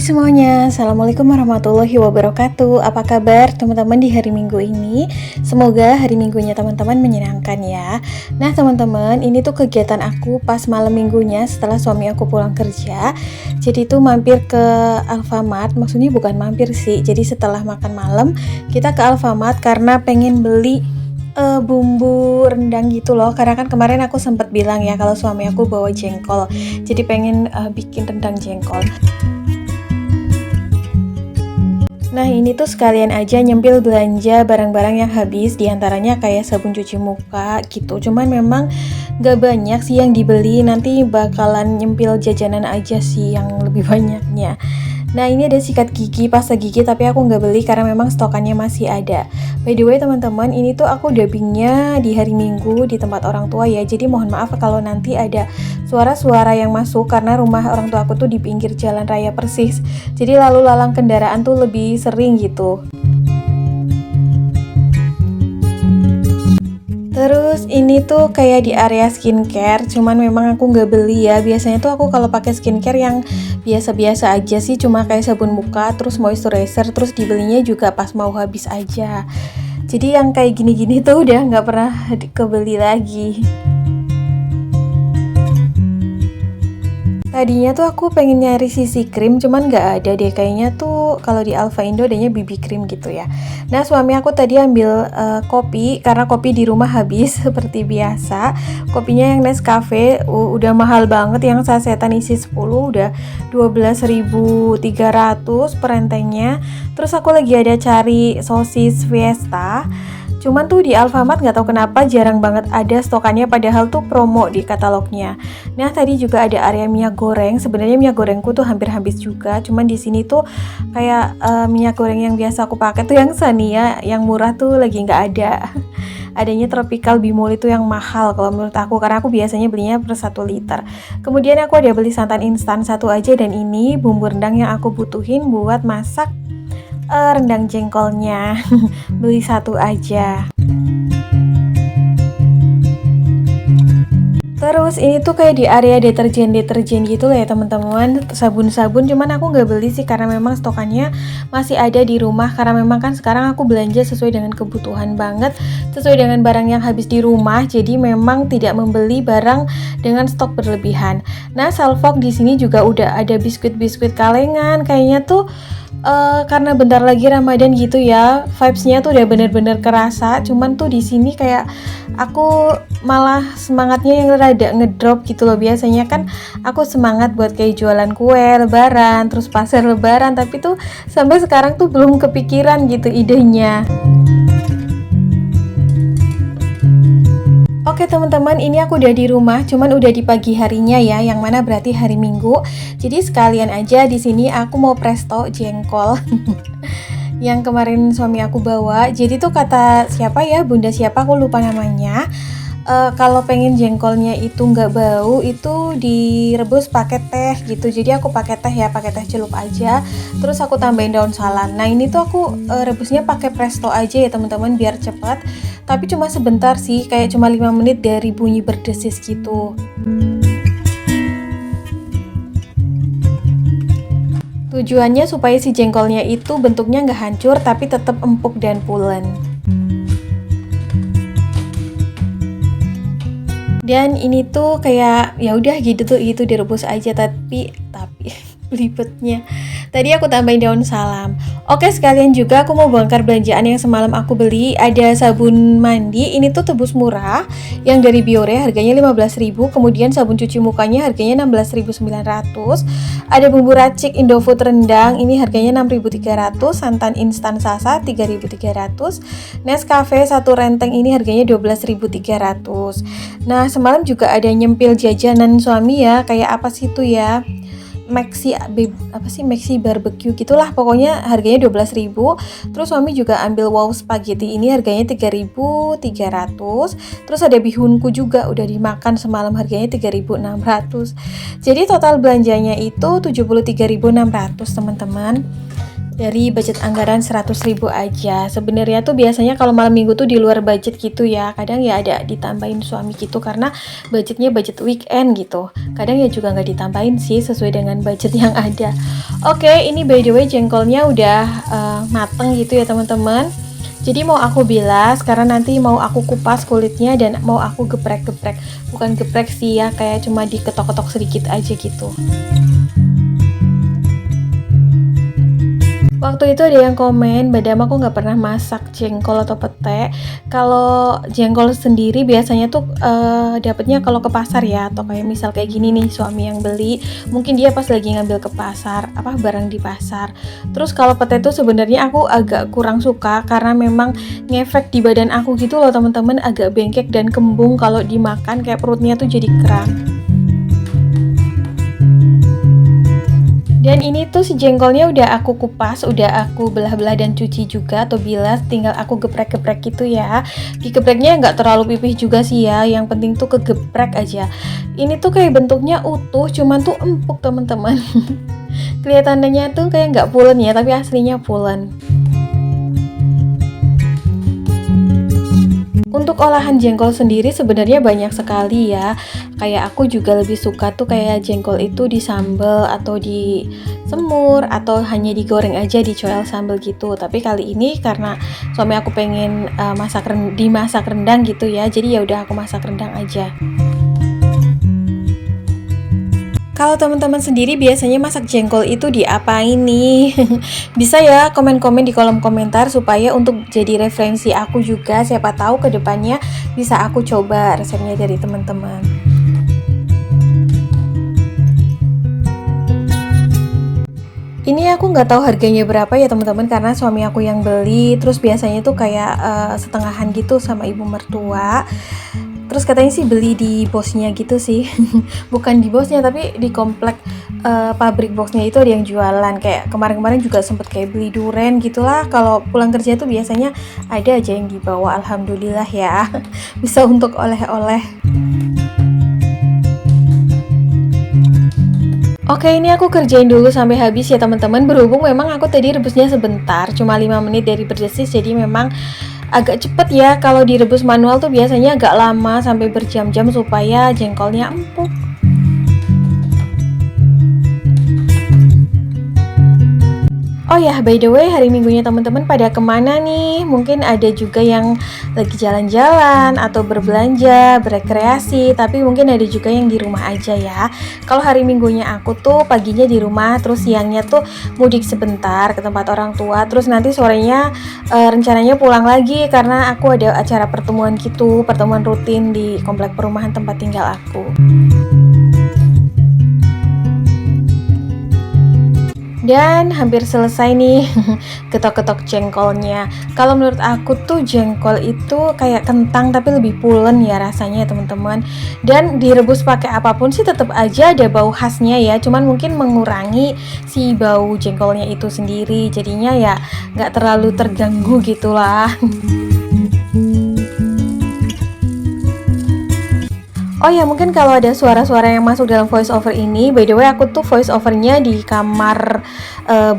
Semuanya, Assalamualaikum warahmatullahi wabarakatuh. Apa kabar teman-teman di hari Minggu ini? Semoga hari Minggunya teman-teman menyenangkan ya. Nah teman-teman, ini tuh kegiatan aku pas malam minggunya setelah suami aku pulang kerja. Jadi tuh mampir ke Alfamart, maksudnya bukan mampir sih. Jadi setelah makan malam, kita ke Alfamart karena pengen beli bumbu rendang gitu loh. Karena kan kemarin aku sempat bilang ya kalau suami aku bawa jengkol. Jadi pengen bikin rendang jengkol. Nah ini tuh sekalian aja nyempil belanja barang-barang yang habis, diantaranya kayak sabun cuci muka gitu. Cuman memang gak banyak sih yang dibeli, nanti bakalan nyempil jajanan aja sih yang lebih banyaknya. Nah ini ada sikat gigi, pasta gigi, tapi aku nggak beli karena memang stokannya masih ada. By the way teman-teman, ini tuh aku dubbingnya di hari Minggu di tempat orang tua ya. Jadi mohon maaf kalau nanti ada suara-suara yang masuk karena rumah orang tua aku tuh di pinggir jalan raya persis. Jadi lalu lalang kendaraan tuh lebih sering gitu. Terus ini tuh kayak di area skincare, cuman memang aku nggak beli ya. Biasanya tuh aku kalau pakai skincare yang biasa-biasa aja sih, cuma kayak sabun muka, terus moisturizer, terus dibelinya juga pas mau habis aja. Jadi yang kayak gini-gini tuh udah nggak pernah kebeli lagi. Tadinya tuh aku pengen nyari CC cream, cuman nggak ada deh. Kayaknya tuh kalau di Alfa Indo adanya BB cream gitu ya. Nah suami aku tadi ambil kopi, karena kopi di rumah habis seperti biasa. Kopinya yang Nescafe udah mahal banget, yang sasetan isi 10 udah 12.300 per entengnya. Terus aku lagi ada cari sosis Fiesta. Cuman tuh di Alfamart nggak tahu kenapa jarang banget ada stokannya, padahal tuh promo di katalognya. Nah tadi juga ada area minyak goreng. Sebenarnya minyak gorengku tuh hampir habis juga. Cuman di sini tuh kayak minyak goreng yang biasa aku pakai tuh yang Sania, yang murah tuh lagi nggak ada. Adanya Tropical Bimol itu yang mahal kalau menurut aku, karena aku biasanya belinya per 1 liter. Kemudian aku ada beli santan instan satu aja, dan ini bumbu rendang yang aku butuhin buat masak rendang jengkolnya. Beli satu aja. Terus ini tuh kayak di area deterjen gitu lah ya teman-teman, sabun-sabun, cuman aku nggak beli sih karena memang stokannya masih ada di rumah, karena memang kan sekarang aku belanja sesuai dengan kebutuhan banget, sesuai dengan barang yang habis di rumah, jadi memang tidak membeli barang dengan stok berlebihan. Nah Salfok di sini juga udah ada biskuit-biskuit kalengan, kayaknya tuh karena bentar lagi Ramadan gitu ya, vibes-nya tuh udah bener-bener kerasa. Cuman tuh di sini kayak aku malah semangatnya yang rada ngedrop gitu loh. Biasanya kan aku semangat buat kayak jualan kue lebaran, terus pasar lebaran, tapi tuh sampai sekarang tuh belum kepikiran gitu idenya. Oke teman-teman, ini aku udah di rumah, cuman udah di pagi harinya ya, yang mana berarti hari Minggu. Jadi sekalian aja di sini aku mau presto jengkol yang kemarin suami aku bawa. Jadi tuh kata siapa ya, bunda siapa aku lupa namanya. Kalau pengen jengkolnya itu nggak bau, itu direbus pakai teh gitu. Jadi aku pakai teh ya, pakai teh celup aja. Terus aku tambahin daun salam. Nah ini tuh aku rebusnya pakai presto aja ya teman-teman, biar cepat. Tapi cuma sebentar sih, kayak cuma 5 menit dari bunyi berdesis gitu. Tujuannya supaya si jengkolnya itu bentuknya nggak hancur, tapi tetap empuk dan pulen. Dan ini tuh kayak ya udah gitu direbus aja, tapi belibetnya. Tadi aku tambahin daun salam. Oke, sekalian juga aku mau bongkar belanjaan yang semalam aku beli. Ada sabun mandi, ini tuh tebus murah yang dari Biore, harganya 15.000. Kemudian sabun cuci mukanya harganya 16.900. Ada bumbu racik Indofood rendang, ini harganya 6.300. Santan instan Sasa 3.300. Nescafe satu renteng ini harganya 12.300. Nah, semalam juga ada nyempil jajanan suami ya, kayak apa sih itu ya? Maxi barbecue gitulah, pokoknya harganya 12.000. Terus suami juga ambil wow spaghetti, ini harganya 3.300. Terus ada bihunku juga udah dimakan semalam, harganya 3.600. Jadi total belanjanya itu 73.600 teman-teman. dari budget anggaran 100.000 aja. Sebenarnya tuh biasanya kalau malam minggu tuh di luar budget gitu ya. Kadang ya ada ditambahin suami gitu karena budgetnya budget weekend gitu. Kadang ya juga nggak ditambahin sih sesuai dengan budget yang ada. Oke, ini by the way jengkolnya udah mateng gitu ya teman-teman. Jadi mau aku bilas karena nanti mau aku kupas kulitnya dan mau aku geprek-geprek. Bukan geprek sih ya, kayak cuma diketok-ketok sedikit aja gitu. Waktu itu ada yang komen, Badam aku nggak pernah masak jengkol atau pete. Kalau jengkol sendiri biasanya tuh dapetnya kalau ke pasar ya, atau kayak misal kayak gini nih suami yang beli, mungkin dia pas lagi ngambil ke pasar, barang di pasar. Terus kalau pete tuh sebenarnya aku agak kurang suka karena memang ngefek di badan aku gitu loh teman-teman, agak bengkek dan kembung kalau dimakan, kayak perutnya tuh jadi kram. Dan ini tuh si jengkolnya udah aku kupas, udah aku belah-belah dan cuci juga atau bilas, tinggal aku geprek-geprek gitu ya. Digepreknya nggak terlalu pipih juga sih ya, yang penting tuh kegeprek aja. Ini tuh kayak bentuknya utuh, cuman tuh empuk teman-teman. Kelihatannya tuh kayak nggak pulen ya, tapi aslinya pulen. Untuk olahan jengkol sendiri sebenarnya banyak sekali ya. Kayak aku juga lebih suka tuh kayak jengkol itu di sambal atau di semur atau hanya digoreng aja dicoel sambal gitu. Tapi kali ini karena suami aku pengen dimasak rendang gitu ya. Jadi ya udah aku masak rendang aja. Kalau teman-teman sendiri biasanya masak jengkol itu diapain nih? Bisa ya komen-komen di kolom komentar supaya untuk jadi referensi aku juga, siapa tahu kedepannya bisa aku coba resepnya dari teman-teman. Ini aku nggak tahu harganya berapa ya teman-teman karena suami aku yang beli, terus biasanya tuh kayak setengahan gitu sama ibu mertua. Terus katanya sih beli di bosnya gitu sih. Bukan di bosnya tapi di komplek pabrik boxnya itu ada yang jualan. Kayak kemarin-kemarin juga sempet kayak beli duren gitulah. Kalau pulang kerja tuh biasanya ada aja yang dibawa, alhamdulillah ya. Bisa untuk oleh-oleh. Oke, ini aku kerjain dulu sampai habis ya teman-teman. Berhubung memang aku tadi rebusnya sebentar, cuma 5 menit dari berdesis, jadi memang agak cepet ya. Kalau direbus manual tuh biasanya agak lama sampai berjam-jam supaya jengkolnya empuk. Oh ya, by the way, hari minggunya teman-teman pada kemana nih? Mungkin ada juga yang lagi jalan-jalan atau berbelanja, berekreasi, tapi mungkin ada juga yang di rumah aja ya. Kalau hari minggunya aku tuh paginya di rumah, terus siangnya tuh mudik sebentar ke tempat orang tua, terus nanti sorenya rencananya pulang lagi karena aku ada acara pertemuan gitu, pertemuan rutin di komplek perumahan tempat tinggal aku. Dan hampir selesai nih ketok-ketok jengkolnya. Kalau menurut aku tuh jengkol itu kayak kentang tapi lebih pulen ya rasanya ya teman-teman. Dan direbus pakai apapun sih tetap aja ada bau khasnya ya. Cuman mungkin mengurangi si bau jengkolnya itu sendiri. Jadinya ya nggak terlalu terganggu gitulah. Oh ya, mungkin kalau ada suara-suara yang masuk dalam voice over ini, by the way aku tuh voice overnya di kamar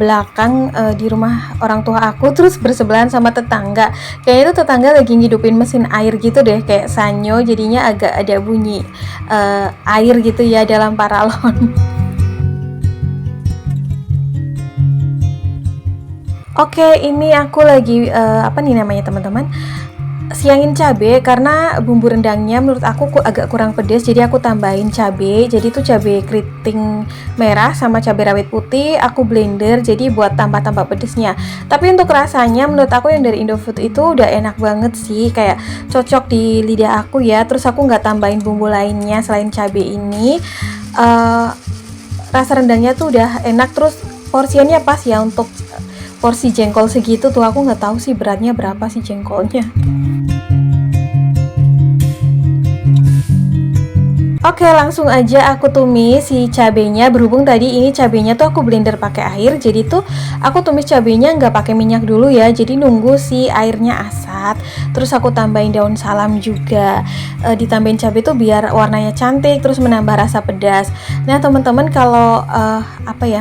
belakang di rumah orang tua aku, terus bersebelahan sama tetangga. Kayaknya tuh tetangga lagi ngidupin mesin air gitu deh, kayak sanyo, jadinya agak ada bunyi air gitu ya dalam paralon. Oke, ini aku lagi apa nih namanya teman-teman? Siangin cabe karena bumbu rendangnya menurut aku agak kurang pedas, jadi aku tambahin cabe. Jadi tuh cabe keriting merah sama cabe rawit putih aku blender jadi buat tambah-tambah pedesnya. Tapi untuk rasanya menurut aku yang dari Indofood itu udah enak banget sih, kayak cocok di lidah aku ya. Terus aku nggak tambahin bumbu lainnya selain cabe ini. Rasa rendangnya tuh udah enak, terus porsinya pas ya untuk porsi jengkol segitu tuh. Aku nggak tahu sih beratnya berapa sih jengkolnya. Oke, langsung aja aku tumis si cabenya. Berhubung tadi ini cabenya tuh aku blender pakai air, jadi tuh aku tumis cabenya nggak pakai minyak dulu ya. Jadi nunggu si airnya asat. Terus aku tambahin daun salam juga. Ditambahin cabai tuh biar warnanya cantik, terus menambah rasa pedas. Nah teman-teman kalau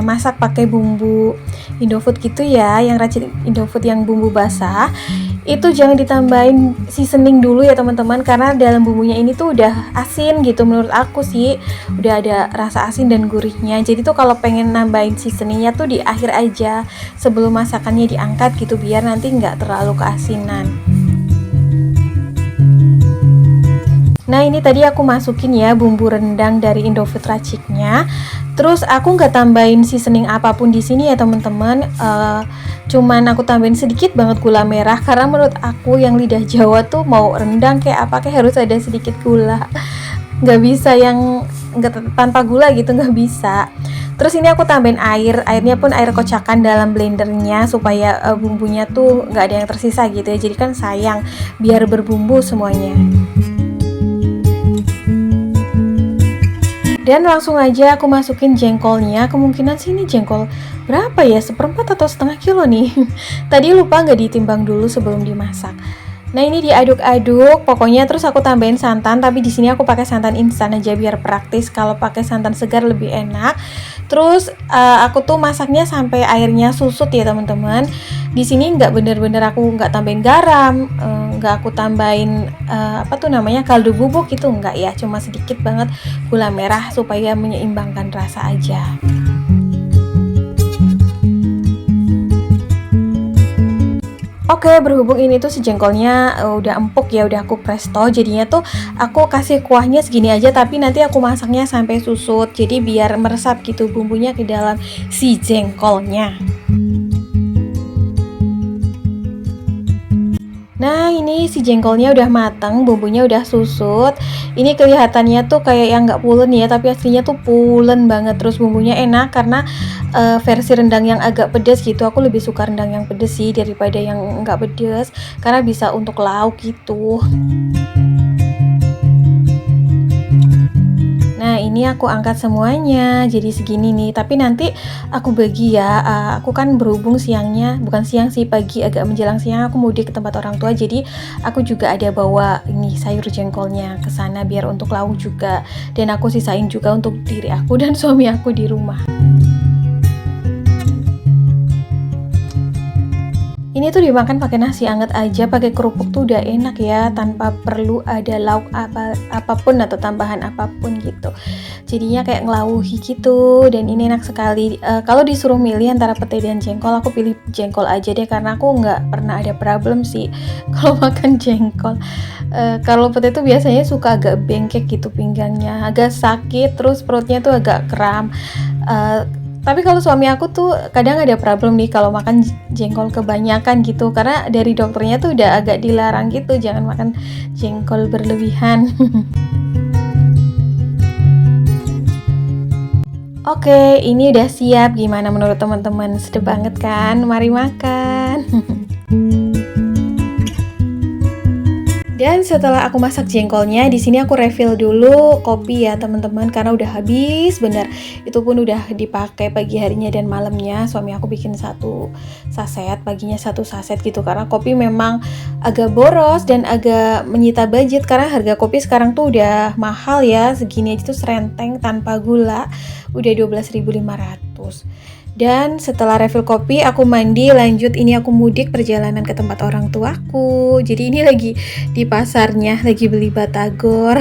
masak pakai bumbu Indofood gitu ya, yang racik Indofood yang bumbu basah, itu jangan ditambahin seasoning dulu ya teman-teman, karena dalam bumbunya ini tuh udah asin gitu, menurut aku sih udah ada rasa asin dan gurihnya. Jadi tuh kalau pengen nambahin seasoningnya tuh di akhir aja sebelum masakannya diangkat gitu, biar nanti nggak terlalu keasinan. Nah ini tadi aku masukin ya bumbu rendang dari Indofood raciknya. Terus aku nggak tambahin seasoning apapun di sini ya teman-teman. Cuman aku tambahin sedikit banget gula merah, karena menurut aku yang lidah Jawa tuh mau rendang kayak apa kayak harus ada sedikit gula. Nggak bisa yang nggak tanpa gula gitu, nggak bisa. Terus ini aku tambahin airnya pun air kocakan dalam blendernya supaya bumbunya tuh nggak ada yang tersisa gitu ya. Jadi kan sayang, biar berbumbu semuanya. Dan langsung aja aku masukin jengkolnya. Kemungkinan sih ini jengkol berapa ya, 1/4 atau setengah kilo nih. Tadi lupa nggak ditimbang dulu sebelum dimasak. Nah ini diaduk-aduk pokoknya, terus aku tambahin santan, tapi di sini aku pakai santan instan aja biar praktis. Kalau pakai santan segar lebih enak. Terus aku tuh masaknya sampai airnya susut ya teman-teman. Di sini nggak bener-bener aku nggak tambahin garam, nggak aku tambahin kaldu bubuk itu nggak ya, cuma sedikit banget gula merah supaya menyeimbangkan rasa aja. Oke, berhubung ini tuh si jengkolnya udah empuk ya, udah aku presto, jadinya tuh aku kasih kuahnya segini aja, tapi nanti aku masaknya sampai susut, jadi biar meresap gitu bumbunya ke dalam si jengkolnya. Nah ini si jengkolnya udah matang, bumbunya udah susut. Ini kelihatannya tuh kayak yang nggak pulen ya, tapi aslinya tuh pulen banget. Terus bumbunya enak karena versi rendang yang agak pedas gitu. Aku lebih suka rendang yang pedas sih daripada yang nggak pedas, karena bisa untuk lauk gitu. Nah ini aku angkat semuanya jadi segini nih, tapi nanti aku bagi ya. Aku kan berhubung siangnya, bukan siang sih, pagi agak menjelang siang aku mudik ke tempat orang tua, jadi aku juga ada bawa ini sayur jengkolnya ke sana biar untuk lauk juga, dan aku sisain juga untuk diri aku dan suami aku di rumah. Ini tuh dimakan pakai nasi anget aja, pakai kerupuk tuh udah enak ya, tanpa perlu ada lauk apapun atau tambahan apapun gitu. Jadinya kayak ngelauhi gitu, dan ini enak sekali. Kalau disuruh milih antara pete dan jengkol, aku pilih jengkol aja deh, karena aku nggak pernah ada problem sih kalau makan jengkol. Kalau pete tuh biasanya suka agak bengkek gitu pinggangnya, agak sakit, terus perutnya tuh agak kram. Tapi kalau suami aku tuh kadang ada problem nih kalau makan jengkol kebanyakan gitu, karena dari dokternya tuh udah agak dilarang gitu, jangan makan jengkol berlebihan. Oke, ini udah siap. Gimana menurut teman-teman? Sedap banget kan? Mari makan. Dan setelah aku masak jengkolnya, di sini aku refill dulu kopi ya teman-teman, karena udah habis bener. Itu pun udah dipakai pagi harinya dan malamnya. Suami aku bikin 1 saset, paginya 1 saset gitu, karena kopi memang agak boros dan agak menyita budget, karena harga kopi sekarang tuh udah mahal ya. Segini aja tuh serenteng tanpa gula udah 12.500. Dan setelah refill kopi, aku mandi, lanjut ini aku mudik perjalanan ke tempat orang tuaku. Jadi ini lagi di pasarnya, lagi beli batagor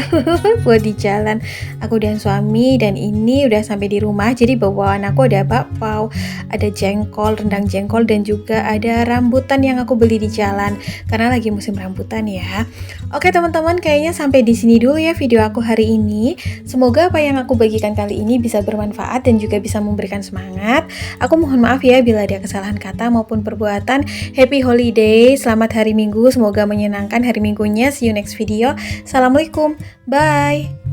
buat di jalan. Aku dan suami, dan ini udah sampai di rumah. Jadi bawaan aku ada bakpao, ada jengkol, rendang jengkol, dan juga ada rambutan yang aku beli di jalan karena lagi musim rambutan ya. Oke teman-teman, kayaknya sampai di sini dulu ya video aku hari ini. Semoga apa yang aku bagikan kali ini bisa bermanfaat dan juga bisa memberikan semangat. Aku mohon maaf ya bila ada kesalahan kata maupun perbuatan. Happy holiday, selamat hari Minggu, semoga menyenangkan hari Minggunya. See you next video. Assalamualaikum, bye.